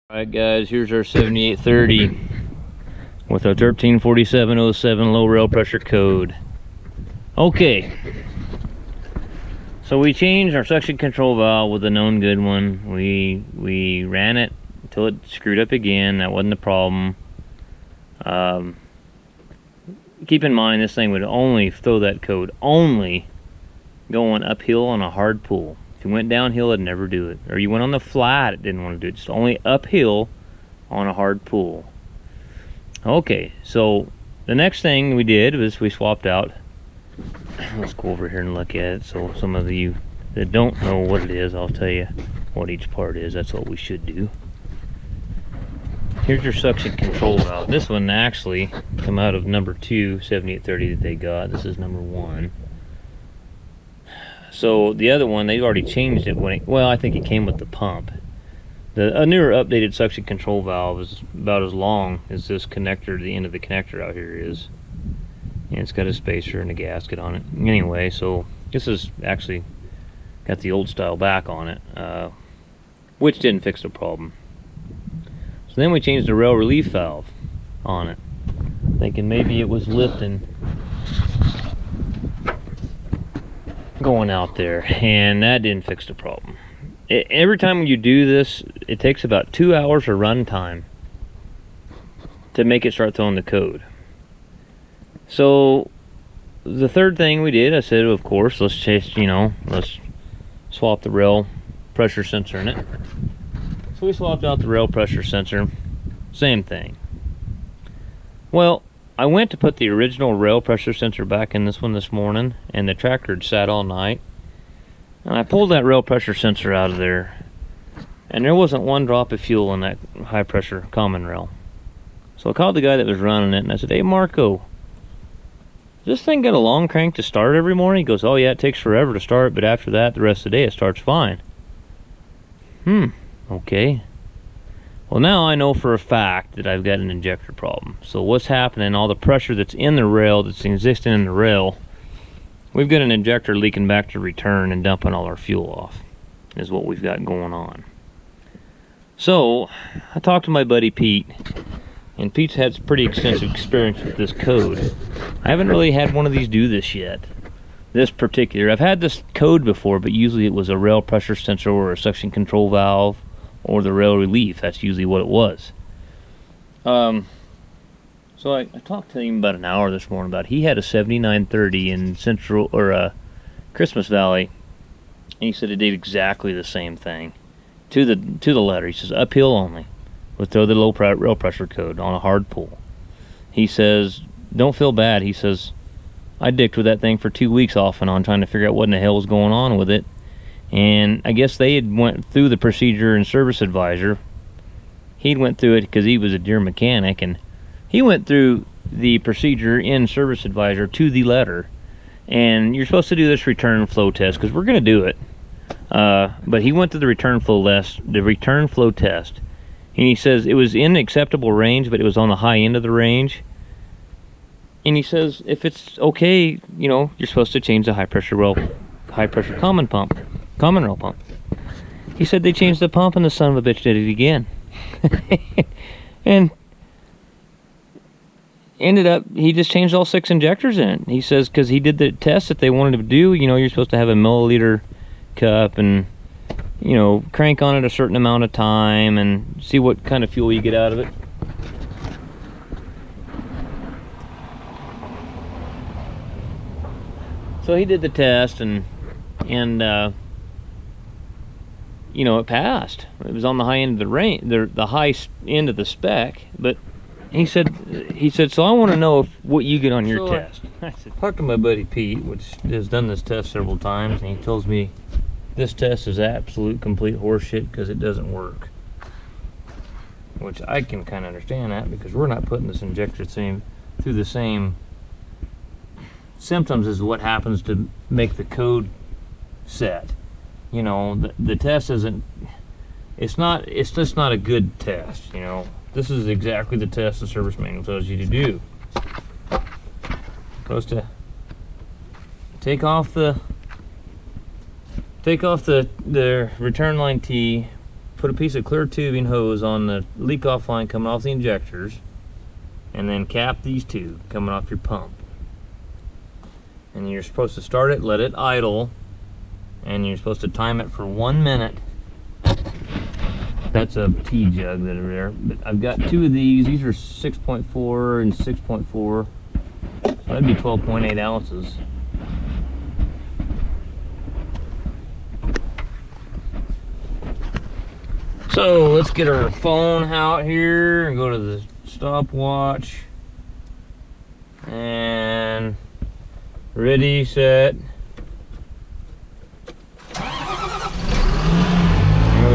Alright guys, here's our 7830 with our 134707 low rail pressure code. Okay, so we changed our suction control valve with a known good one. We ran it until it screwed up again. That wasn't the problem. Keep in mind, this thing would only throw that code only going uphill on a hard pull. If you went downhill, it'd never do it. Or you went on the flat, it didn't want to do it. Just only uphill on a hard pull. Okay, so the next thing we did was we swapped out. Let's go over here and look at it. So some of you that don't know what it is, I'll tell you what each part is. That's what we should do. Here's your suction control valve. This one actually come out of number 2 7830 that they got. This is number 1. So the other one, they've already changed it when it, well, I think it came with the pump. A newer updated suction control valve is about as long as this connector, the end of the connector out here is. And it's got a spacer and a gasket on it. Anyway, so this is actually got the old style back on it, which didn't fix the problem. So then we changed the rail relief valve on it, thinking maybe it was lifting going out there, and that didn't fix the problem. Every time you do this, it takes about 2 hours of run time to make it start throwing the code. So the third thing we did, I said, of course, let's swap the rail pressure sensor in it. So we swapped out the rail pressure sensor. Same thing. Well, I went to put the original rail pressure sensor back in this one this morning, and the tractor had sat all night. And I pulled that rail pressure sensor out of there, and there wasn't one drop of fuel in that high pressure common rail. So I called the guy that was running it, and I said, "Hey Marco, does this thing got a long crank to start every morning?" He goes, "Oh yeah, it takes forever to start, but after that, the rest of the day it starts fine." Okay. Well, now I know for a fact that I've got an injector problem. So what's happening, all the pressure that's in the rail, that's existing in the rail, we've got an injector leaking back to return and dumping all our fuel off, is what we've got going on. So I talked to my buddy Pete, and Pete's had some pretty extensive experience with this code. I haven't really had one of these do this yet. This particular, I've had this code before, but usually it was a rail pressure sensor or a suction control valve or the rail relief. That's usually what it was. So I talked to him about an hour this morning about, he had a 7930 in Central, or Christmas Valley, and he said it did exactly the same thing to the letter. He says uphill only would throw the low rail pressure code on a hard pull. He says don't feel bad. He says I dicked with that thing for 2 weeks off and on, trying to figure out what in the hell was going on with it. And I guess they had went through the procedure in Service Advisor. He went through it because he was a deer mechanic, and he went through the procedure in Service Advisor to the letter. And you're supposed to do this return flow test, because we're going to do it. But he went to the return flow test, and he says it was in acceptable range, but it was on the high end of the range. And he says if it's okay, you're supposed to change the high pressure common rail pump. He said they changed the pump, and the son of a bitch did it again. And ended up, he just changed all 6 injectors in it. He says because he did the test that they wanted to do. You're supposed to have a milliliter cup and crank on it a certain amount of time and see what kind of fuel you get out of it. So he did the test, and it passed. It was on the high end of the range, the high end of the spec. But he said, so I want to know what you get on your test. I said, talk to my buddy Pete, which has done this test several times, and he tells me this test is absolute complete horseshit because it doesn't work. Which I can kind of understand that, because we're not putting this injector through the same symptoms as what happens to make the code set. The test isn't, it's just not a good test. This is exactly the test the service manual tells you to do. Supposed to take off the return line T, put a piece of clear tubing hose on the leak off line coming off the injectors, and then cap these two coming off your pump. And you're supposed to start it, let it idle, and you're supposed to time it for 1 minute. That's a tea jug that are there. But I've got two of these. These are 6.4 and 6.4. So that'd be 12.8 ounces. So let's get our phone out here and go to the stopwatch. And ready, set. Here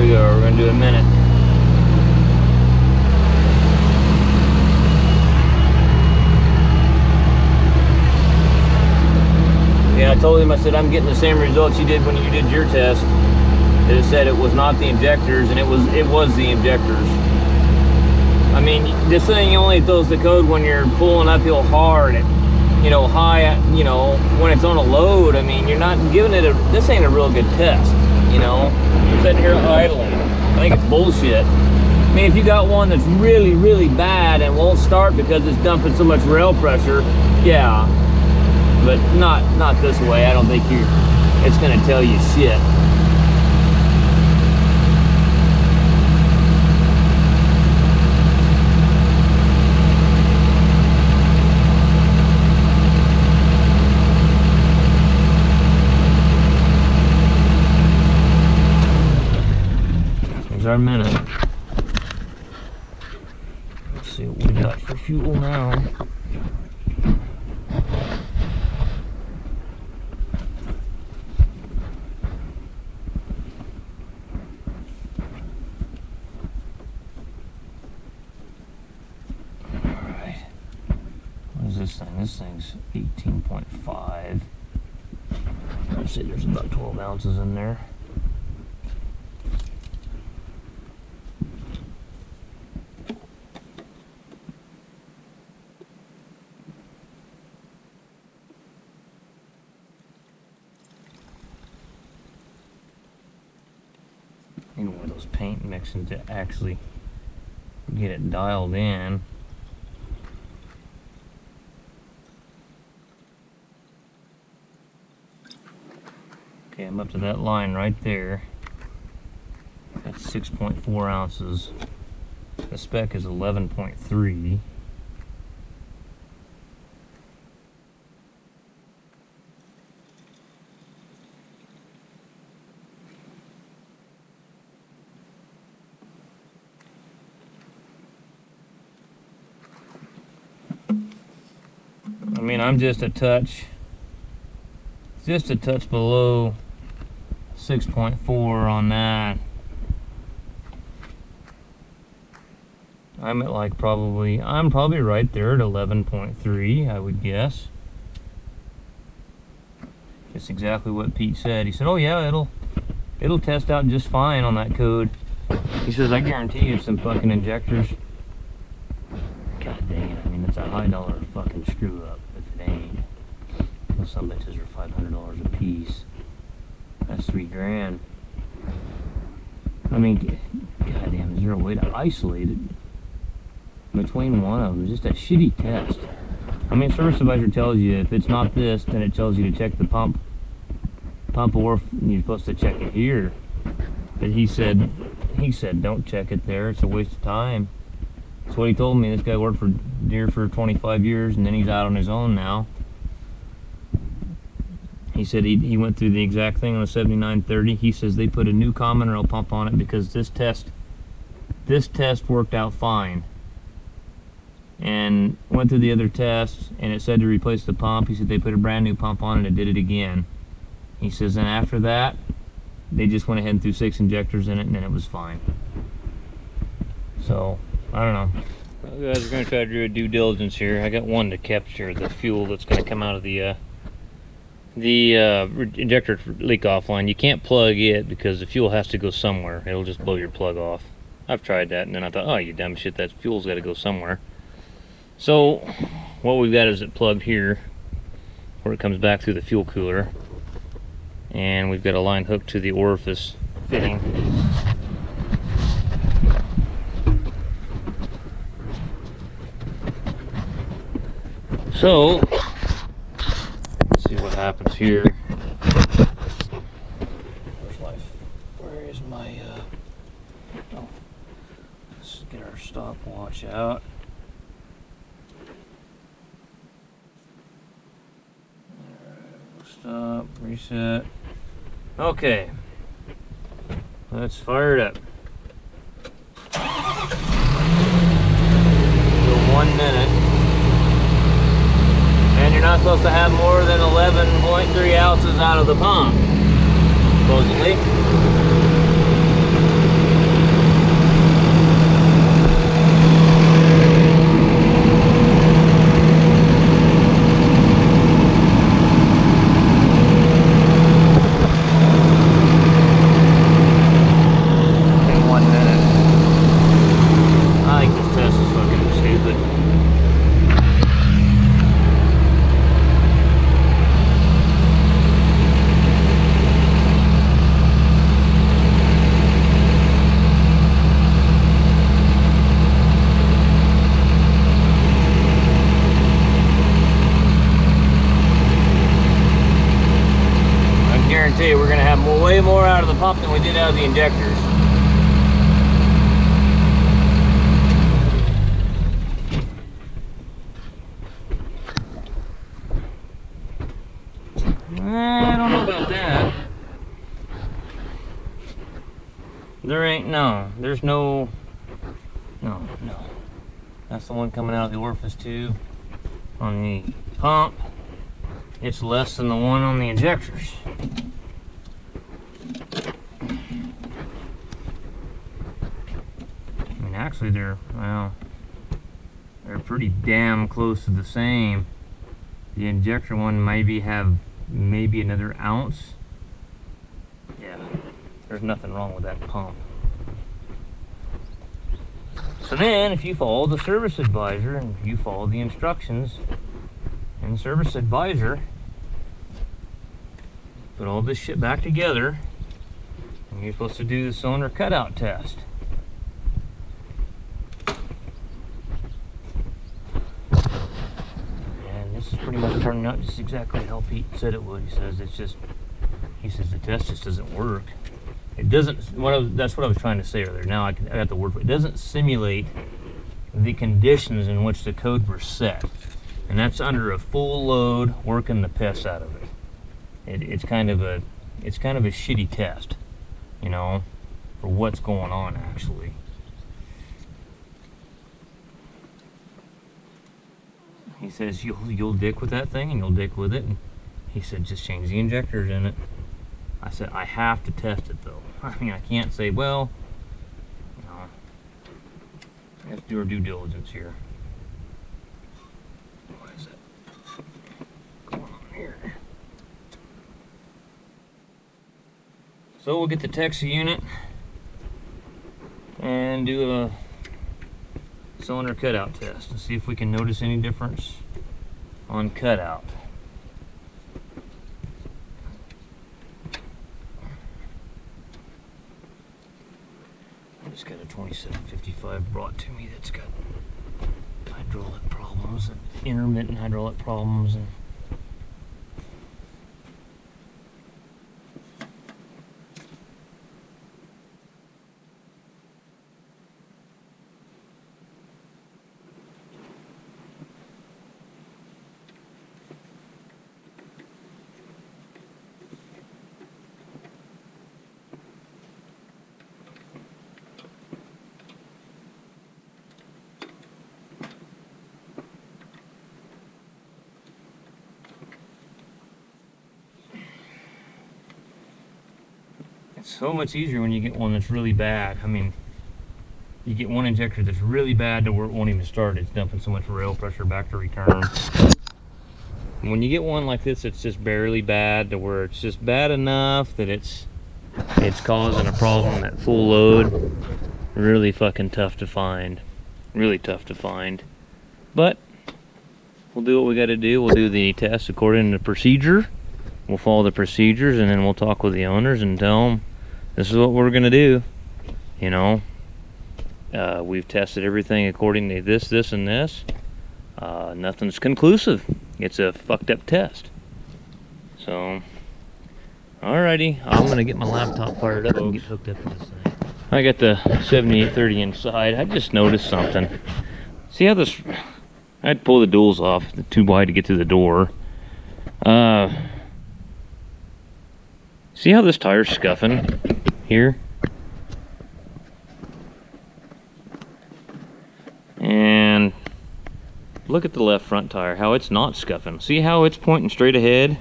we go, we're gonna do a minute. Yeah, I told him, I said, I'm getting the same results you did when you did your test. It said it was not the injectors, and it was the injectors. I mean, this thing only throws the code when you're pulling uphill hard, at, you know, high, at, you know, when it's on a load. I mean, you're not giving it this ain't a real good test, you know. You're sitting here idling. I think it's bullshit. I mean, if you got one that's really, really bad and won't start because it's dumping so much rail pressure, yeah. But not this way. I don't think it's gonna tell you shit. Our minute. Let's see what we got for fuel now. Alright. What is this thing? This thing's 18.5. Let's see, there's about 12 ounces in there. Need one of those paint mixing to actually get it dialed in. Okay, I'm up to that line right there. That's 6.4 ounces. The spec is 11.3. I mean, I'm just a touch below 6.4 on that. I'm at like I'm probably right there at 11.3, I would guess. Just exactly what Pete said. He said, oh yeah, it'll test out just fine on that code. He says, I guarantee you some fucking injectors. God dang it, I mean, it's a high dollar fucking screw up if it ain't. Well, some bitches are $500 a piece. That's $3 grand. I mean, goddamn, is there a way to isolate it between one of them? Just a shitty test. I mean, Service Advisor tells you if it's not this, then it tells you to check the pump or you're supposed to check it here. But he said don't check it there. It's a waste of time. That's what he told me. This guy worked for Deere for 25 years, and then he's out on his own now. He said he went through the exact thing on the 7930. He says they put a new common rail pump on it because this test worked out fine. And went through the other tests, and it said to replace the pump. He said they put a brand new pump on it and did it again. He says, and after that, they just went ahead and threw 6 injectors in it, and then it was fine. So, I don't know. Well, guys, we're going to try to do a due diligence here. I got one to capture the fuel that's going to come out of the injector leak off line. You can't plug it because the fuel has to go somewhere. It'll just blow your plug off. I've tried that, and then I thought, oh, you dumb shit, that fuel's got to go somewhere. So what we've got is it plugged here where it comes back through the fuel cooler, and we've got a line hooked to the orifice fitting. So let's see what happens here. Where is my oh, let's get our stopwatch out. Stop, reset. Okay, let's fire it up. So 1 minute. And you're not supposed to have more than 11.3 ounces out of the pump, supposedly. We're going to have way more out of the pump than we did out of the injectors. I don't know about that. There ain't there's no. That's the one coming out of the orifice tube on the pump. It's less than the one on the injectors. Actually, they're pretty damn close to the same. The injector one maybe another ounce. Yeah, there's nothing wrong with that pump. So then, if you follow the service advisor and you follow the instructions in service advisor, put all this shit back together, and you're supposed to do the cylinder cutout test. This is pretty much turning out just exactly how Pete said it would. He says the test just doesn't work. It doesn't. That's what I was trying to say earlier. Now I got the word for it. It doesn't simulate the conditions in which the code were set, and that's under a full load, working the piss out of it. It's kind of a shitty test, you know, for what's going on actually. He says you'll dick with that thing and you'll dick with it, and he said just change the injectors in it. I said I have to test it though. I mean, I can't say, well, you know, let's do our due diligence here. What is it going on here? So we'll get the Texas unit and do a cylinder cutout test and see if we can notice any difference on cutout. I just got a 2755 brought to me that's got hydraulic problems and intermittent hydraulic problems, and it's so much easier when you get one that's really bad. I mean, you get one injector that's really bad to where it won't even start. It's dumping so much rail pressure back to return. And when you get one like this, it's just barely bad to where it's just bad enough that it's causing a problem at full load. Really fucking tough to find. Really tough to find. But we'll do what we got to do. We'll do the test according to the procedure. We'll follow the procedures, and then we'll talk with the owners and tell them this is what we're gonna do. You know, we've tested everything according to this, and this. nothing's conclusive. It's a fucked up test. So, alrighty, I'm gonna get my laptop fired up and get hooked up to this thing. I got the 7830 inside. I just noticed something. See how this, I had to pull the duals off, they're too wide to get through the door. See how this tire's scuffing here? And look at the left front tire, how it's not scuffing. See how it's pointing straight ahead?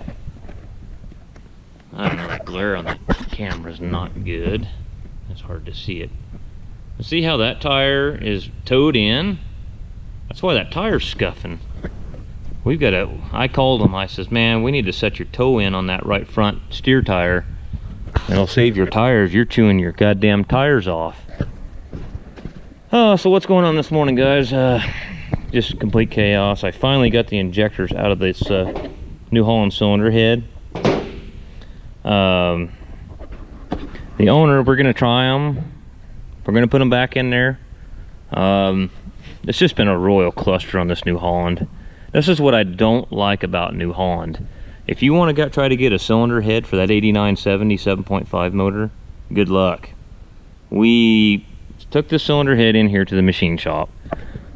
I don't know, the glare on the camera's not good. It's hard to see it. See how that tire is towed in? That's why that tire's scuffing. We've got to, I called him, I says, man, we need to set your toe in on that right front steer tire. It'll save your tires. You're chewing your goddamn tires off. Oh, so what's going on this morning, guys? Just complete chaos. I finally got the injectors out of this New Holland cylinder head. The owner, we're gonna try them. We're gonna put them back in there. It's just been a royal cluster on this New Holland. This is what I don't like about New Holland. If you want to try to get a cylinder head for that 8970 7.5 motor, good luck. We took the cylinder head in here to the machine shop,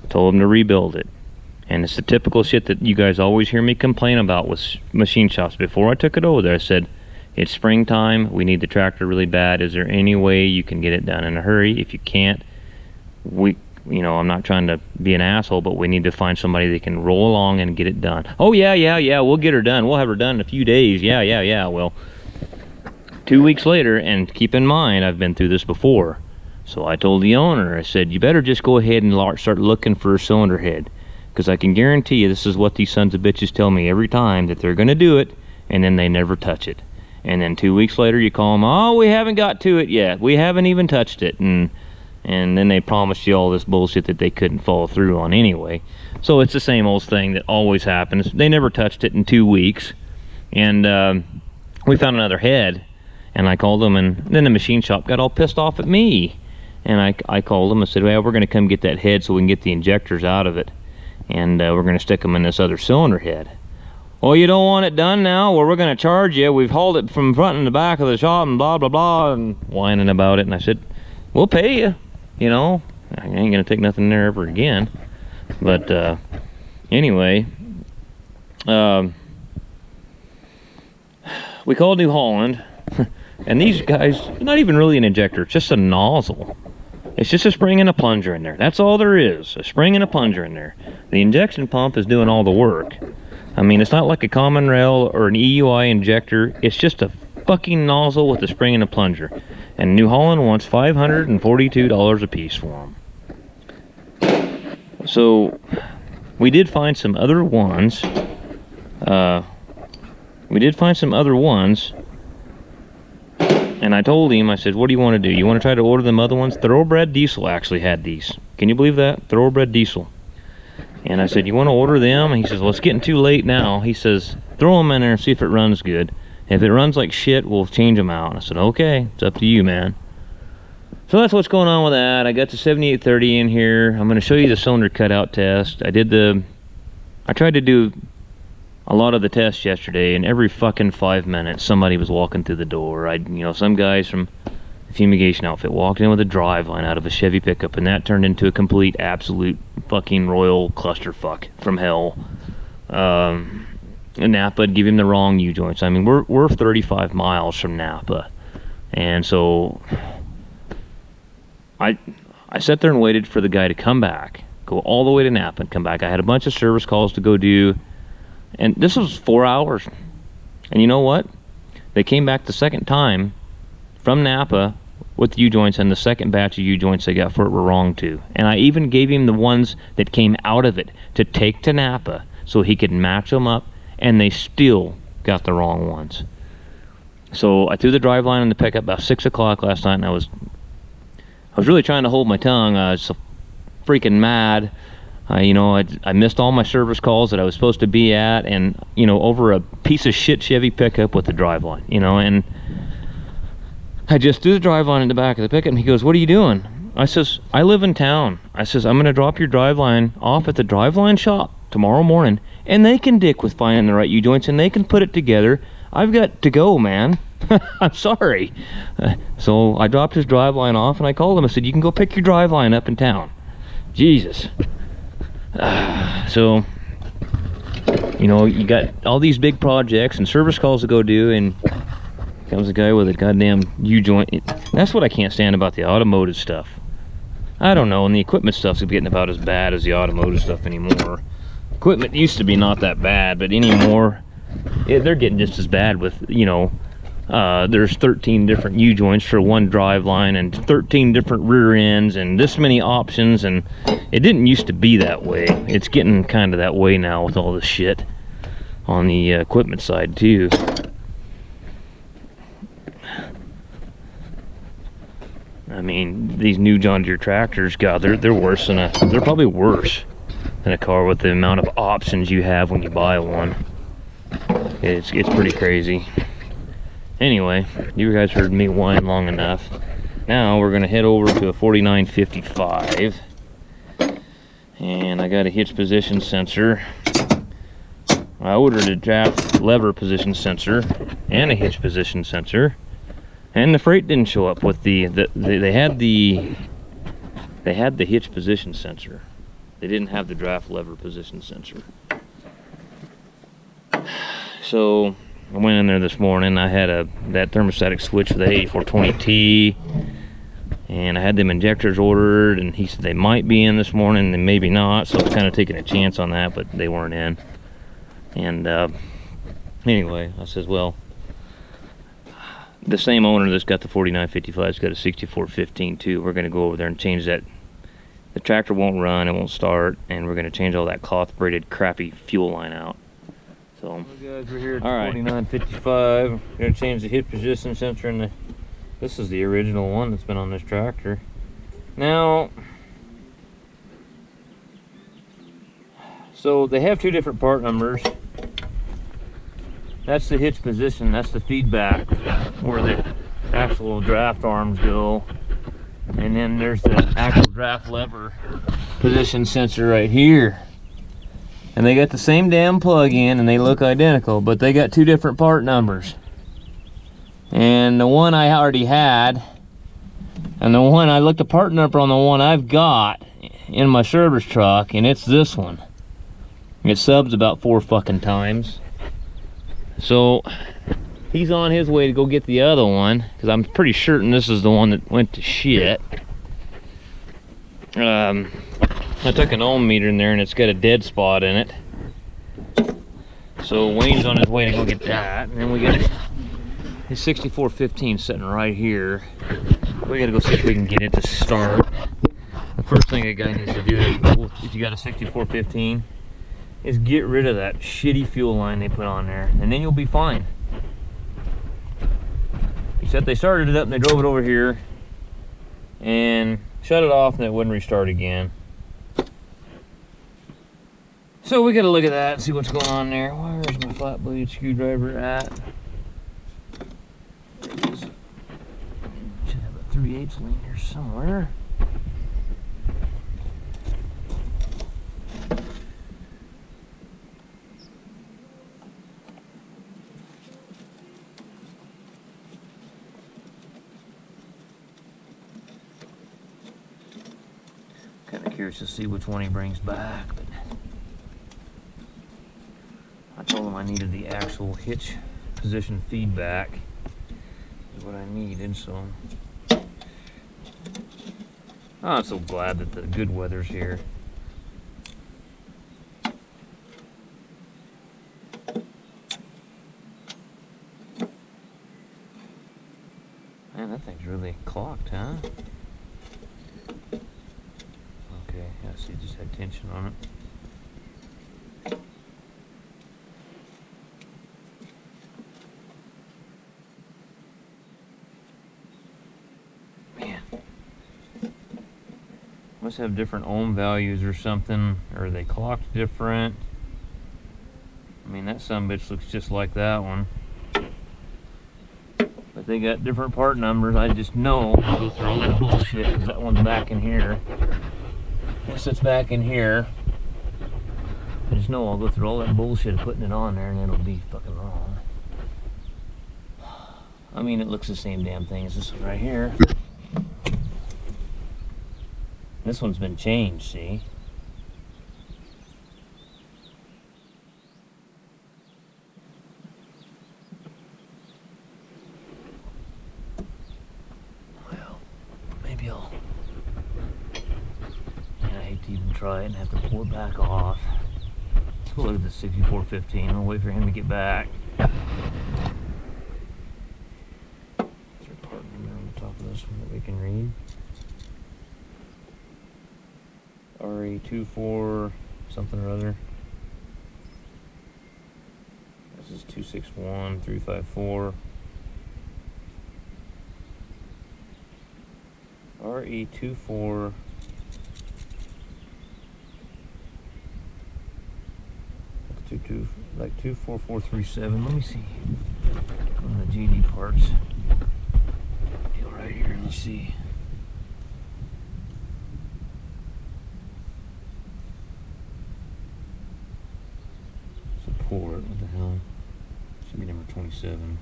told them to rebuild it. And it's the typical shit that you guys always hear me complain about with machine shops. Before I took it over there, I said, it's springtime, we need the tractor really bad. Is there any way you can get it done in a hurry? If you can't, you know, I'm not trying to be an asshole, but we need to find somebody that can roll along and get it done. Oh yeah, we'll get her done. We'll have her done in a few days. Yeah. Well, 2 weeks later, and keep in mind, I've been through this before. So I told the owner, I said, you better just go ahead and start looking for a cylinder head. Because I can guarantee you, this is what these sons of bitches tell me every time, that they're gonna do it, and then they never touch it. And then 2 weeks later, you call them, oh, we haven't got to it yet. We haven't even touched it. And then they promised you all this bullshit that they couldn't follow through on anyway. So it's the same old thing that always happens. They never touched it in 2 weeks. And we found another head. And I called them, and then the machine shop got all pissed off at me. And I called them and said, well, we're going to come get that head so we can get the injectors out of it. And we're going to stick them in this other cylinder head. Well, you don't want it done now? Well, we're going to charge you. We've hauled it from front and the back of the shop and blah, blah, blah. And whining about it. And I said, we'll pay you. You know, I ain't gonna take nothing there ever again. But anyway, we called New Holland, and these guys, not even really an injector, it's just a nozzle. It's just a spring and a plunger in there. That's all there is, a spring and a plunger in there. The injection pump is doing all the work. I mean, it's not like a common rail or an EUI injector. It's just a fucking nozzle with a spring and a plunger. And New Holland wants $542 a piece for them. So we did find some other ones. And I told him, I said, what do you want to do? You want to try to order them other ones? Thoroughbred Diesel actually had these. Can you believe that? Thoroughbred Diesel. And I said, you want to order them? And he says, well, it's getting too late now. He says, throw them in there and see if it runs good. If it runs like shit, we'll change them out. And I said, okay, it's up to you, man. So that's what's going on with that. I got the 7830 in here. I'm going to show you the cylinder cutout test. I tried to do a lot of the tests yesterday, and every fucking 5 minutes, somebody was walking through the door. Some guys from the fumigation outfit walked in with a Driveline out of a Chevy pickup, and that turned into a complete, absolute fucking royal clusterfuck from hell. Napa would give him the wrong U-joints. I mean, we're 35 miles from Napa, and so I sat there and waited for the guy to come back, go all the way to Napa and come back. I had a bunch of service calls to go do, and this was 4 hours. And you know what? They came back the second time from Napa with the U-joints, and the second batch of U-joints they got for it were wrong too. And I even gave him the ones that came out of it to take to Napa so he could match them up, and they still got the wrong ones. So I threw the Driveline in the pickup about 6 o'clock last night, and I was really trying to hold my tongue. I was so freaking mad. I missed all my service calls that I was supposed to be at, and over a piece of shit Chevy pickup with the Driveline, and I just threw the Driveline in the back of the pickup, and he goes, what are you doing? I says, I live in town. I says, I'm going to drop your Driveline off at the Driveline shop tomorrow morning, and they can dick with finding the right U-joints, and they can put it together. I've got to go, man. I'm sorry. So I dropped his Driveline off, and I called him. I said, you can go pick your Driveline up in town. Jesus. So, you know, you got all these big projects and service calls to go do, and comes a guy with a goddamn U-joint. That's what I can't stand about the automotive stuff. I don't know, and the equipment stuff's getting about as bad as the automotive stuff anymore. Equipment used to be not that bad, but anymore, they're getting just as bad with, you know, there's 13 different U-joints for one Driveline and 13 different rear ends and this many options, and it didn't used to be that way. It's getting kind of that way now with all this shit on the equipment side too. I mean, these new John Deere tractors, God, they're worse than they're probably worse than a car with the amount of options you have when you buy one. It's pretty crazy. Anyway, you guys heard me whine long enough. Now we're gonna head over to a 4955, and I got a hitch position sensor. I ordered a draft lever position sensor and a hitch position sensor. And the freight didn't show up with they had the hitch position sensor. They didn't have the draft lever position sensor. So I went in there this morning. I had that thermostatic switch for the 8420T, and I had them injectors ordered, and he said they might be in this morning and maybe not, so I was kind of taking a chance on that, but they weren't in. And anyway, I says, well, the same owner that's got the 4955's got a 6415 too. We're going to go over there and change that. The tractor won't run, it won't start, and we're going to change all that cloth braided crappy fuel line out. So, guys, we're here at the 4955. We're going to change the hitch position sensor, and this is the original one that's been on this tractor. Now, so they have two different part numbers. That's the hitch position, that's the feedback where the actual draft arms go. And then there's the actual draft lever position sensor right here. And they got the same damn plug-in and they look identical, but they got two different part numbers. And the one I already had, and the one I looked the part number on the one I've got in my service truck, and it's this one. It subs about 4 fucking times. So he's on his way to go get the other one, because I'm pretty certain this is the one that went to shit. I took an ohm meter in there and it's got a dead spot in it. So Wayne's on his way to go get that, and then we got his 6415 sitting right here. We gotta go see if we can get it to start. The first thing a guy needs to do if you got a 6415 is get rid of that shitty fuel line they put on there, and then you'll be fine. Except they started it up and they drove it over here and shut it off, and it wouldn't restart again. So we gotta look at that and see what's going on there. Where's my flat blade screwdriver at? Should have a 3/8 lane here somewhere. Kind of curious to see which one he brings back, but I told him I needed the actual hitch position feedback, is what I needed. So I'm so glad that the good weather's here. Man, that thing's really clocked, huh? Okay, I see, just had tension on it. Man, must have different ohm values or something, or they clocked different. I mean, that sumbitch looks just like that one, but they got different part numbers. I just know I'll go through all that bullshit, because that one's back in here. This sits back in here. I just know I'll go through all that bullshit of putting it on there and it'll be fucking wrong. I mean, it looks the same damn thing as this one right here. This one's been changed, see? Well, maybe I'll... And I hate to even try it and have to pull it back off. Let's go look at this 6415. I'll wait for him to get back. Is there a part number on the top of this one that we can read? RE24 something or other. This is 261354. RE24 like 24437. Let me see on the GD parts deal right here. Let's see. Support, what the hell? Should be number 27.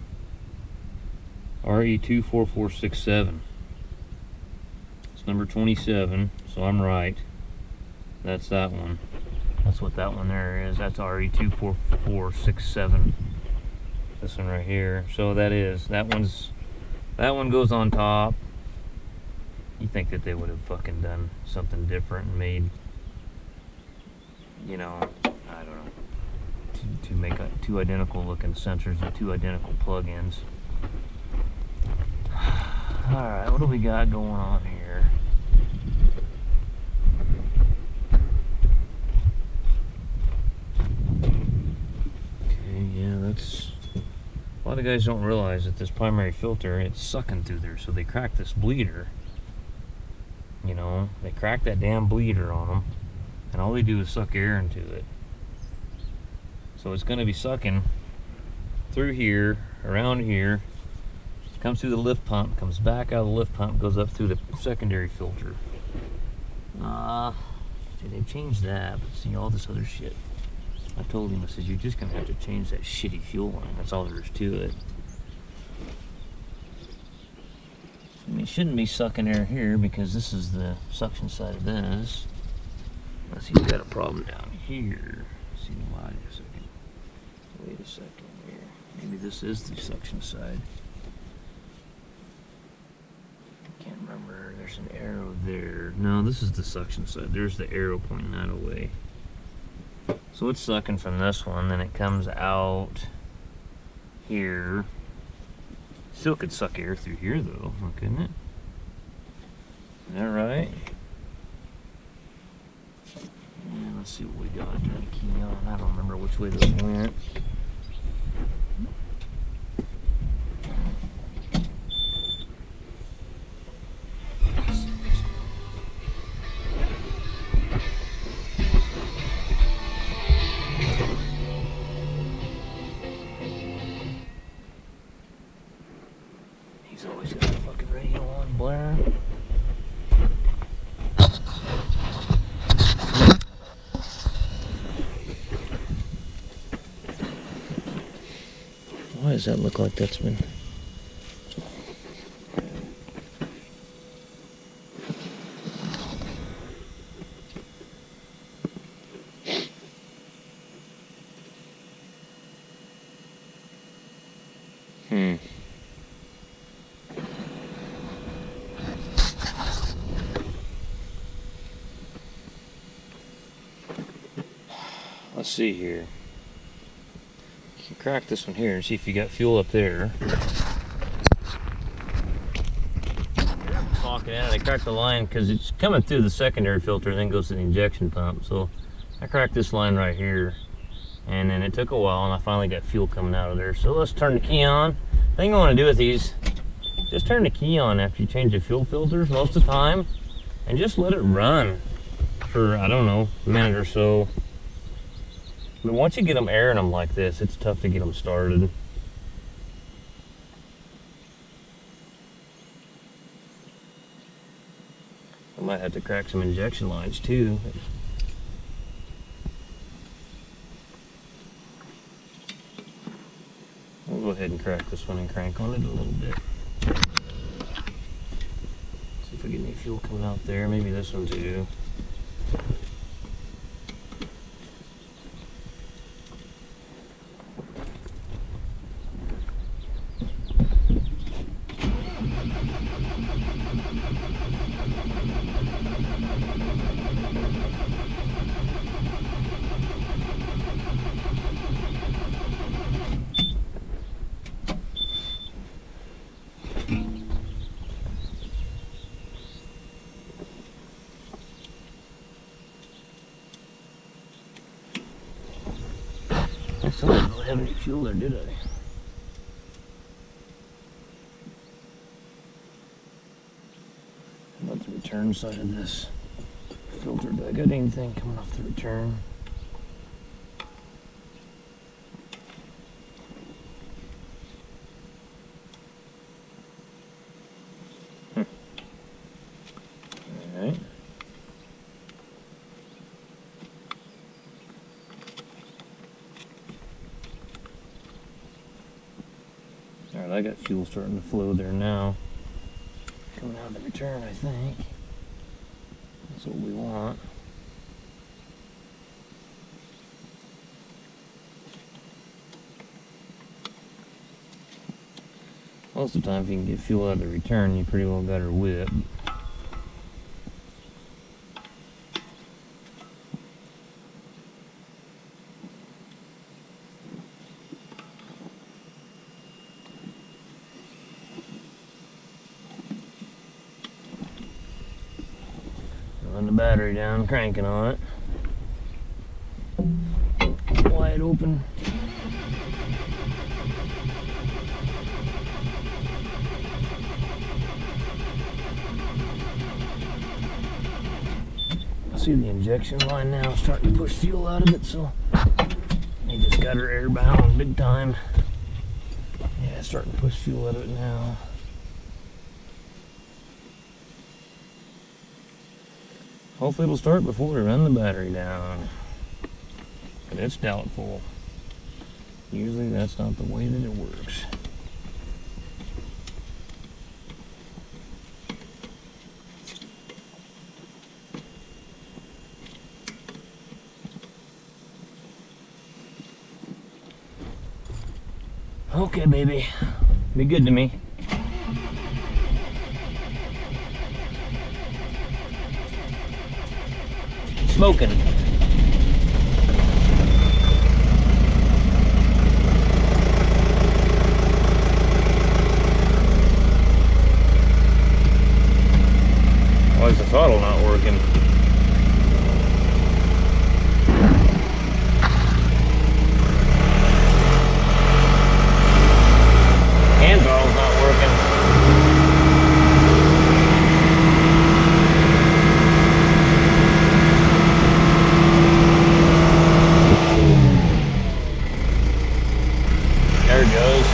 RE24467. It's number 27, so I'm right. That's that one. That's what that one there is. That's RE24467. This one right here. So that one goes on top. You think that they would have fucking done something different and made, you know, I don't know, to make two identical looking sensors and two identical plug-ins. Alright, what do we got going on here? Okay, yeah, that's... A lot of guys don't realize that this primary filter, it's sucking through there, so they crack this bleeder. You know, they crack that damn bleeder on them, and all they do is suck air into it. So it's going to be sucking through here, around here, comes through the lift pump, comes back out of the lift pump, goes up through the secondary filter. See, they've changed that, but see all this other shit. I told him, I said, you're just going to have to change that shitty fuel line. That's all there is to it. I mean, it shouldn't be sucking air here because this is the suction side of this. Unless he's got a problem down here. Let's see, wait a second. Wait a second here. Maybe this is the suction side. I can't remember. There's an arrow there. No, this is the suction side. There's the arrow pointing that away. So it's sucking from this one, then it comes out here. Still could suck air through here though, couldn't it? Is that right? Yeah, let's see what we got. Turn the key on. I don't remember which way this went. He's always got a fucking radio on blaring. Why does that look like that's been... Let's see here. You can crack this one here and see if you got fuel up there. Talking at it, I cracked the line because it's coming through the secondary filter and then goes to the injection pump. So I cracked this line right here, and then it took a while and I finally got fuel coming out of there. So let's turn the key on. The thing I want to do with these, just turn the key on after you change the fuel filters most of the time and just let it run for, I don't know, a minute or so. But once you get them airing them like this, it's tough to get them started. I might have to crack some injection lines too. ahead and crack this one and crank on it a little bit. See if we get any fuel coming out there. Maybe this one too. I still didn't really have any fuel there, did I? How about the return side of this filter? Do I got anything coming off the return? Alright. Alright, I got fuel starting to flow there now. Coming out of the return, I think. That's what we want. Most of the time, if you can get fuel out of the return, you pretty well got her whipped. Run the battery down, cranking on it. Wide open. I see the injection line now starting to push fuel out of it, so they just got her air bound big time. Yeah, it's starting to push fuel out of it now. Hopefully it'll start before we run the battery down. But it's doubtful. Usually that's not the way that it works. Okay, baby. Be good to me. Smoking. Why is the throttle not working? Hand throttle's not working. There it goes.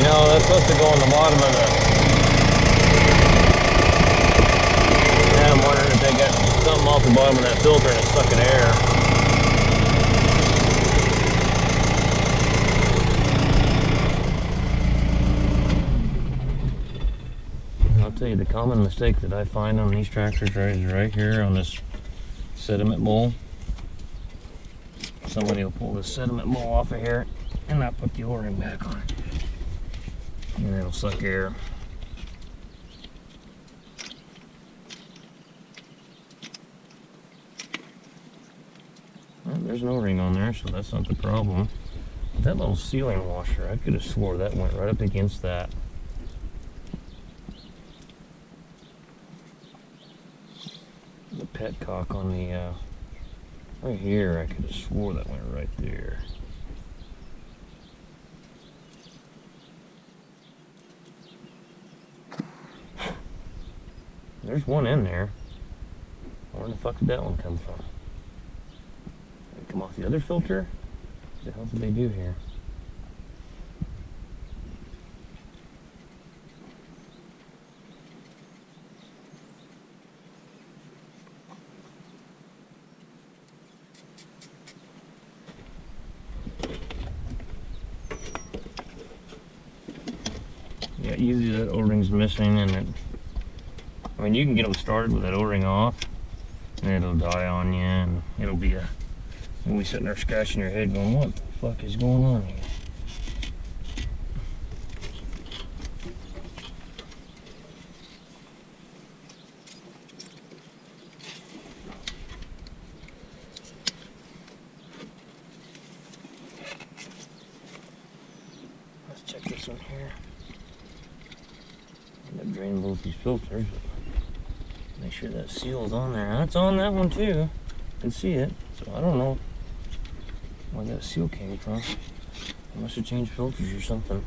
No, that's supposed to go on the bottom of the... Yeah, I'm wondering if they got something off the bottom of that filter and it's sucking air. I'll tell you, the common mistake that I find on these tractors is right here on this sediment bowl. Somebody will pull this sediment bowl off of here and not put the O-ring back on it. And it'll suck air. Well, there's no ring on there, so that's not the problem. That little sealing washer, I could have swore that went right up against that. The petcock on the, right here, I could have swore that went right there. there's one in there. Where the fuck did that one come from? Did it come off the other filter? What the hell did they do here? Yeah, usually that O-ring's missing, and it, I mean, you can get them started with that O-ring off, and it'll die on you, and it'll be a, you'll be sitting there scratching your head going, what the fuck is going on here? Let's check this one here. End up draining both these filters, but make sure that seal's on there. That's on that one too. I can see it, so I don't know where that seal came from. I must have changed filters or something.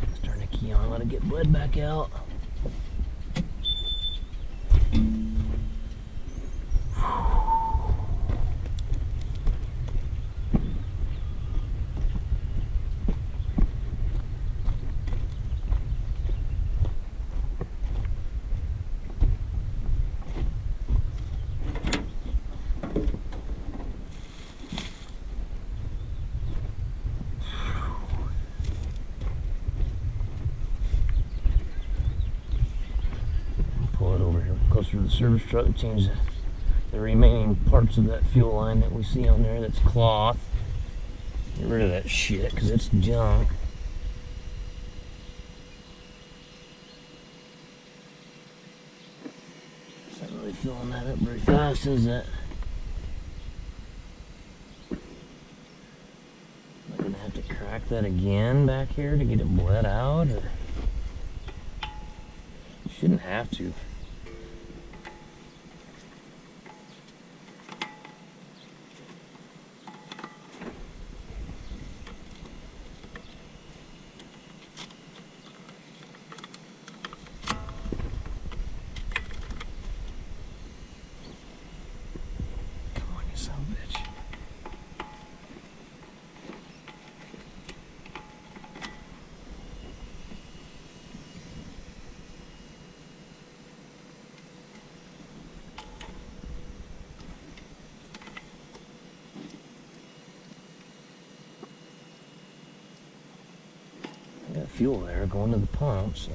Let's turn the key on, let it get bled back out. Pull it over here closer to the service truck and change the remaining parts of that fuel line that we see on there that's cloth. Get rid of that shit because it's junk. It's not really filling that up very fast, is it? Am I gonna have to crack that again back here to get it bled out, or? Shouldn't have to. Come on, you son of a bitch. I got fuel there going to the pump, so.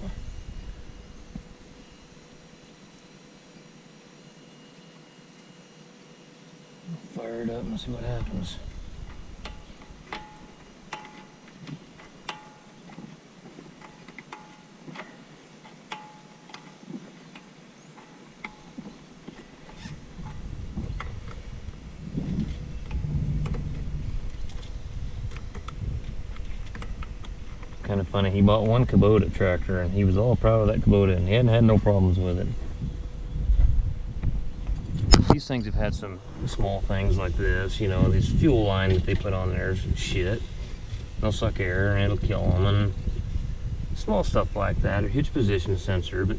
Fire it up and see what happens. Kind of funny, he bought one Kubota tractor and he was all proud of that Kubota and he hadn't had no problems with it. These things have had some small things like this, you know, this fuel line that they put on there is shit. They'll suck air and it'll kill them, and small stuff like that. A hitch position sensor, but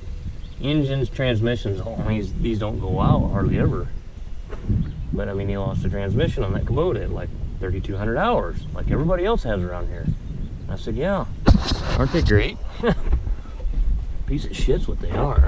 engines, transmissions, these don't go out hardly ever. But I mean, he lost the transmission on that Kubota at like 3,200 hours, like everybody else has around here. I said, yeah, aren't they great? Piece of shit's what they are.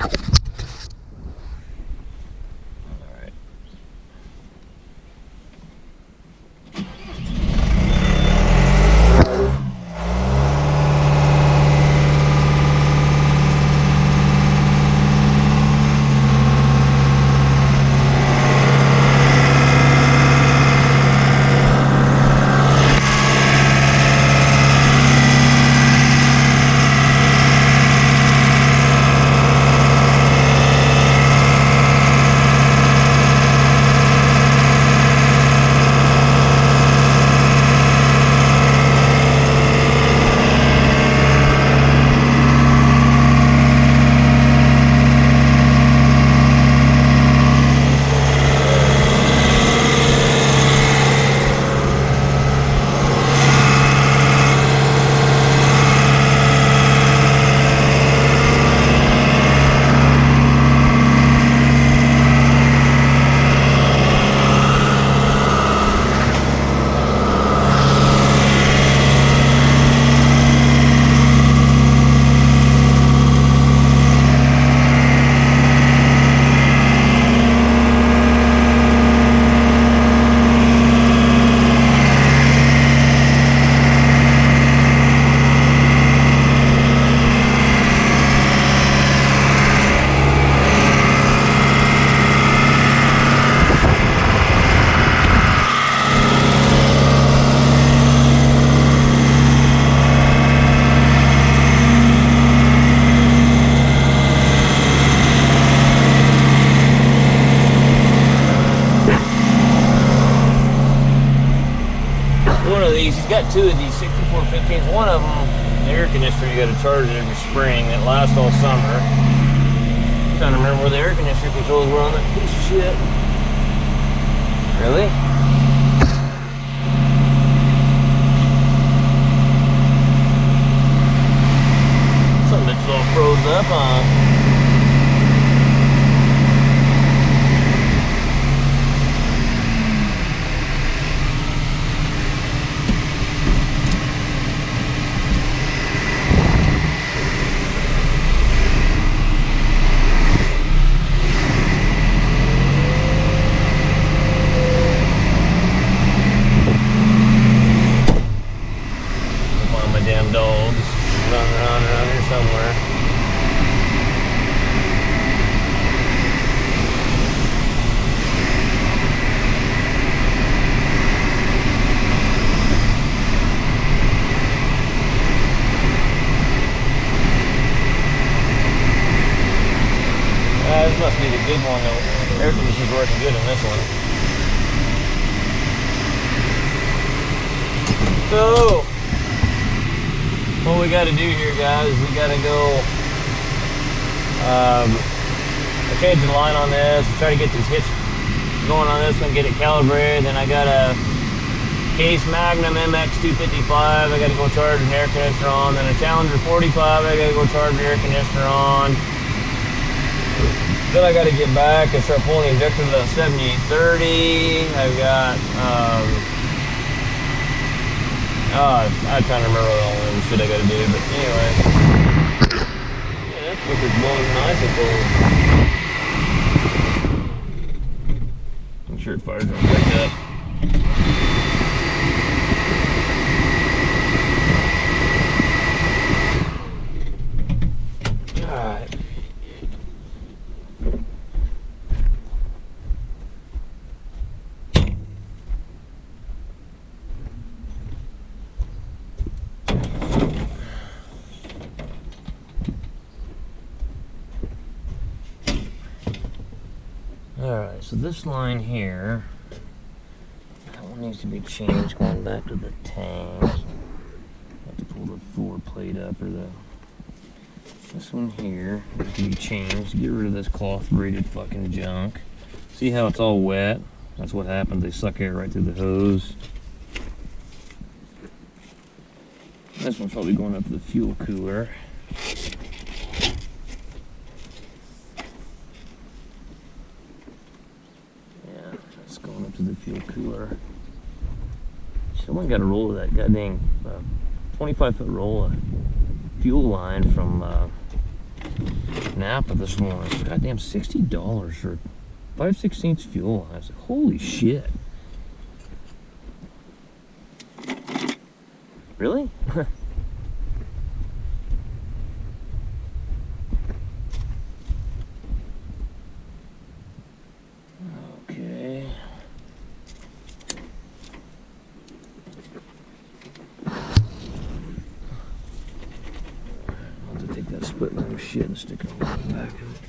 It's got two of these 6415s. One of them, the air conditioner, you got to charge it every spring. It lasts all summer. I'm trying to remember where the air conditioner controls were on that piece of shit. Really? Something that's all froze up, huh? This must be the good one though. Air conditioning's working good in this one. So, what we got to do here, guys, is we got to go change the line on this, try to get these hits going on this one, get it calibrated. Then I got a Case Magnum MX255 I got to go charge an air conditioner on. Then a Challenger 45 I got to go charge an air conditioner on. Then I got to get back and start pulling the injector to the 7830. I've got, I'm trying to remember all the shit I got to do, but anyway. Yeah, that cooker's blowing nice and cold. I'm sure it fires real quick up. Alright. Alright, so this line here, that one needs to be changed going back to the tank. I have to pull the floor plate up, or this one here needs to be changed. Get rid of this cloth braided fucking junk. See how it's all wet? That's what happens, they suck air right through the hose. This one's probably going up to the fuel cooler. Going up to the fuel cooler. Someone got a roll of that goddamn 25-foot roll of fuel line from Napa this morning. It's goddamn $60 for 5/16 fuel line. I was like, holy shit. Really? Okay. I'll have to take that split line of shit and stick it on the back of it.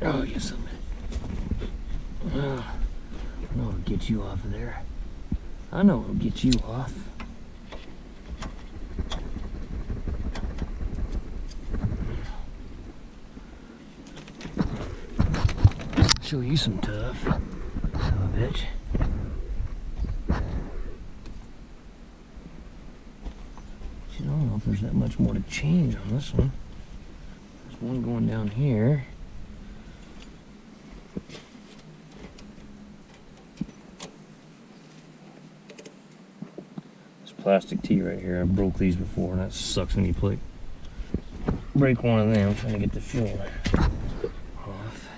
Oh, yes, I know it'll get you off of there. I know it'll get you off. Show you some tough, son of a bitch. I don't know if there's that much more to change on this one. There's one going down here. Plastic tee right here. I broke these before, and that sucks when you break one of them trying to get the fuel off.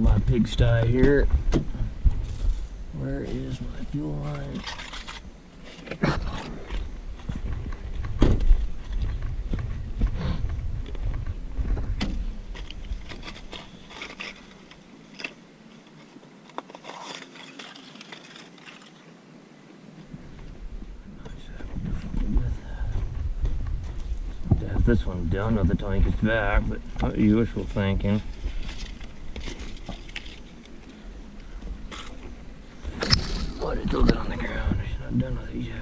my pigsty here. Where is my fuel line? This one done by the time he gets back, but what you wishful thinking. What is still on the ground? He's not done with it yet.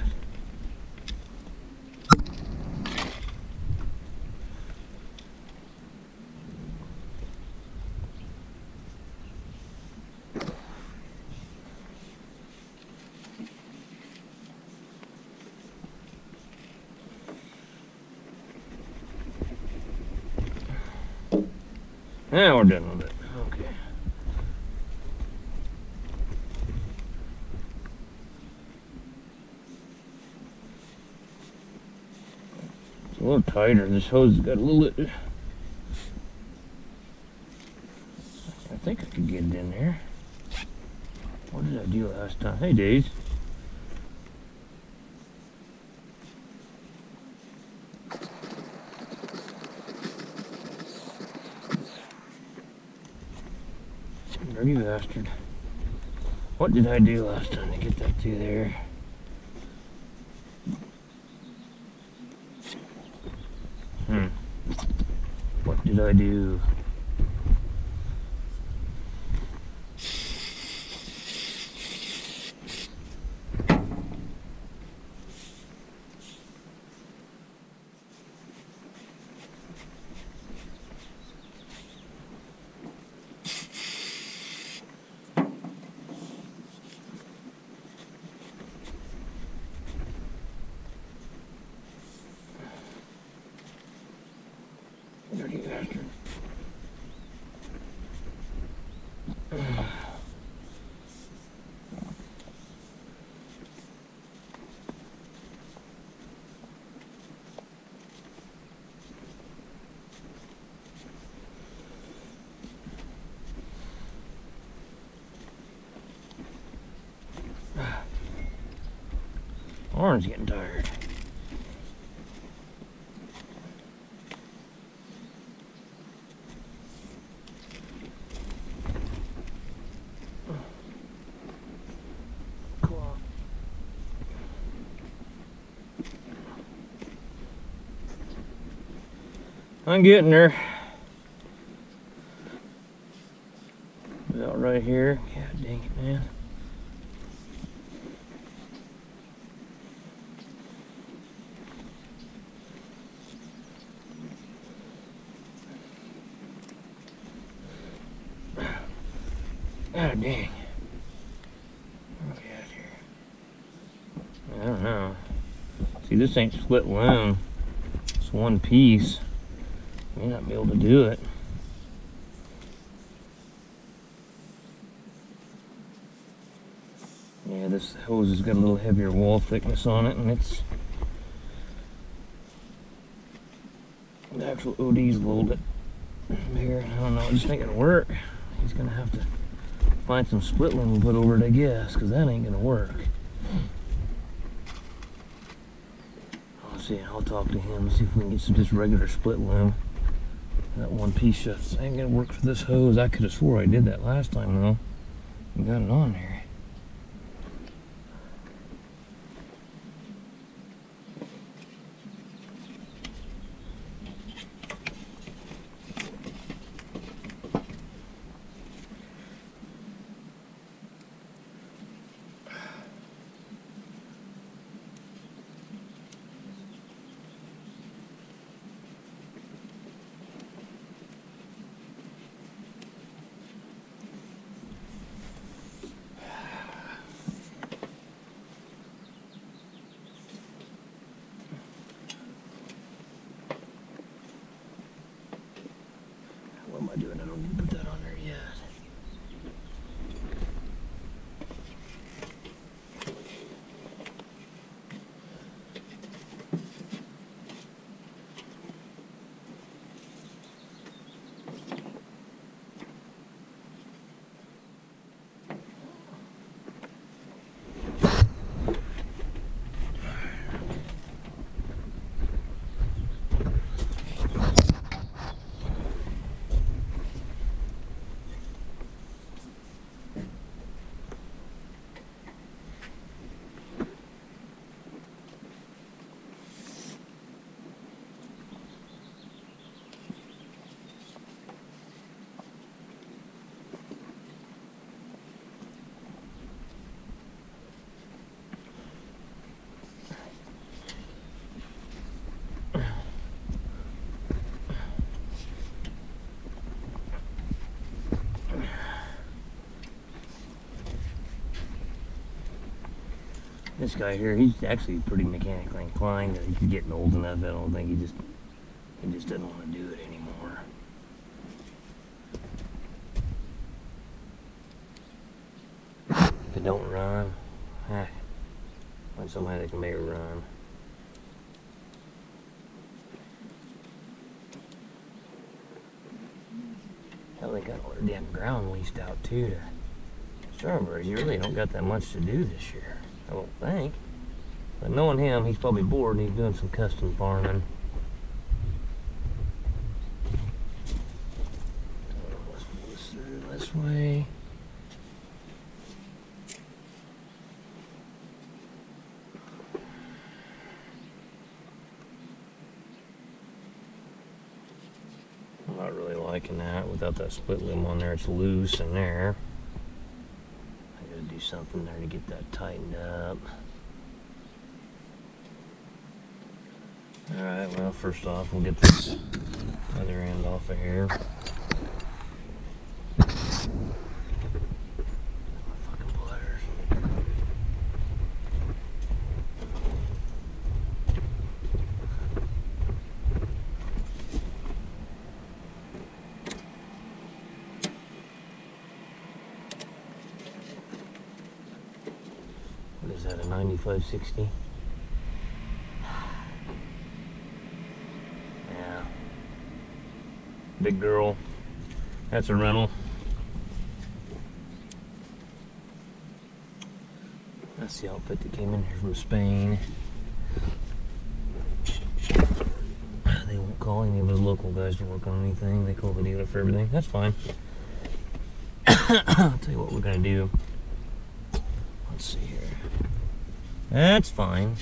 Now we're done with it. Okay. It's a little tighter. This hose has got a little bit. I think I could get it in there. What did I do last time? Hey, Days. Dirty bastard. What did I do last time to get that through there? What did I do? Dirty bastard. Arm's getting tired. I'm getting her. About right here. God dang it, man. God dang. Where are we at here? I don't know. See, this ain't split loom. It's one piece. May not be able to do it. Yeah, this hose has got a little heavier wall thickness on it, and it's the actual OD's a little bit bigger. I don't know, I just ain't gonna work. He's gonna have to find some split loom and put over it, I guess, because that ain't gonna work. I'll see, I'll talk to him and see if we can get some just regular split loom. That one piece just ain't gonna work for this hose. I could have swore I did that last time though. And got it on there. This guy here, he's actually pretty mechanically inclined. He's getting old enough. I don't think he just doesn't want to do it anymore. If it don't run, find somebody that can make it run. Hell, they got all their damn ground leased out too to strawberries. You really don't got that much to do this year, I don't think. But knowing him, he's probably bored and he's doing some custom farming. Let's pull this through this way. I'm not really liking that. Without that split limb on there, it's loose in there. I gotta do something there to get that tightened up. Alright, well, first off, we'll get this other end off of here. My fucking pliers. What is that, a 9560? Big girl. That's a rental. That's the outfit that came in here from Spain. They won't call any of his local guys to work on anything. They call the dealer for everything. That's fine. I'll tell you what we're gonna do. Let's see here. That's fine.